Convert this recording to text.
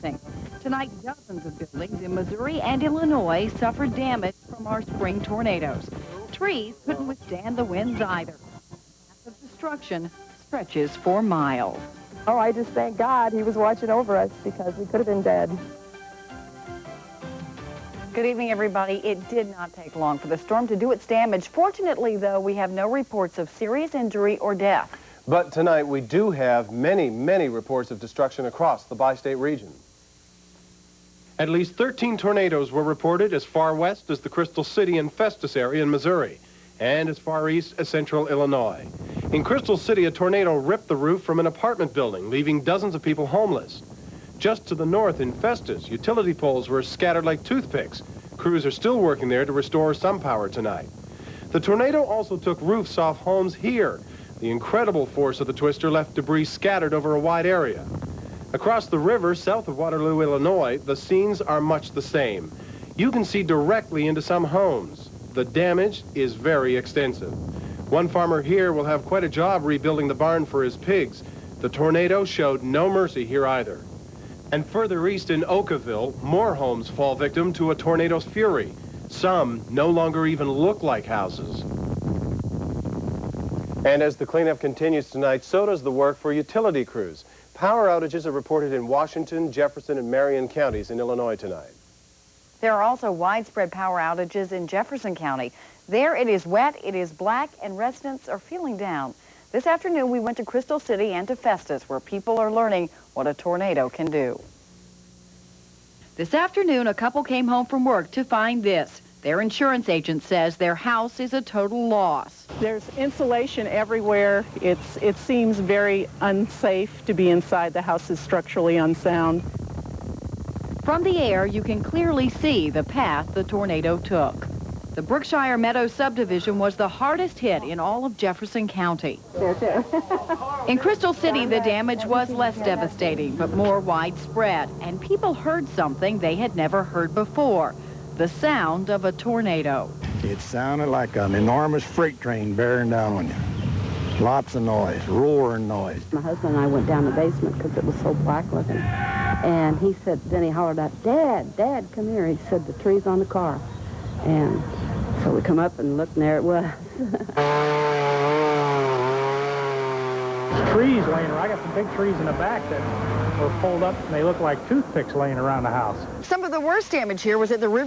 Crossing. Tonight, dozens of buildings in Missouri and Illinois suffered damage from our spring tornadoes. Trees couldn't withstand the winds either. The path of destruction stretches for miles. Oh, I just thank God he was watching over us because we could have been dead. Good evening, everybody. It did not take long for the storm to do its damage. Fortunately, though, we have no reports of serious injury or death. But tonight we do have many, many reports of destruction across the bi-state region. At least 13 tornadoes were reported as far west as the Crystal City and Festus area in Missouri, and as far east as central Illinois. In Crystal City, a tornado ripped the roof from an apartment building, leaving dozens of people homeless. Just to the north in Festus, utility poles were scattered like toothpicks. Crews are still working there to restore some power tonight. The tornado also took roofs off homes here. The incredible force of the twister left debris scattered over a wide area. Across the river south of Waterloo, Illinois, the scenes are much the same. You can see directly into some homes. The damage is very extensive. One farmer here will have quite a job rebuilding the barn for his pigs. The tornado showed no mercy here either. And further east in Oakville, more homes fall victim to a tornado's fury. Some no longer even look like houses. And as the cleanup continues tonight, so does the work for utility crews. Power outages are reported in Washington, Jefferson, and Marion counties in Illinois tonight. There are also widespread power outages in Jefferson County. There it is wet, it is black, and residents are feeling down. This afternoon, we went to Crystal City and to Festus, where people are learning what a tornado can do. This afternoon, a couple came home from work to find this. Their insurance agent says their house is a total loss. There's insulation everywhere. It seems very unsafe to be inside. The house is structurally unsound. From the air, you can clearly see the path the tornado took. The Brookshire Meadows subdivision was the hardest hit in all of Jefferson County. In Crystal City, the damage was less devastating, but more widespread, and people heard something they had never heard before, the sound of a tornado. It sounded like an enormous freight train bearing down on you. Lots of noise, roaring noise. My husband and I went down the basement because it was so black looking. And he said, then he hollered out, Dad, Dad, come here. He said, the tree's on the car. And so we come up and looked, and there it was. Trees laying around. I got some big trees in the back that were pulled up, and they look like toothpicks laying around the house. Some of the worst damage here was at the river.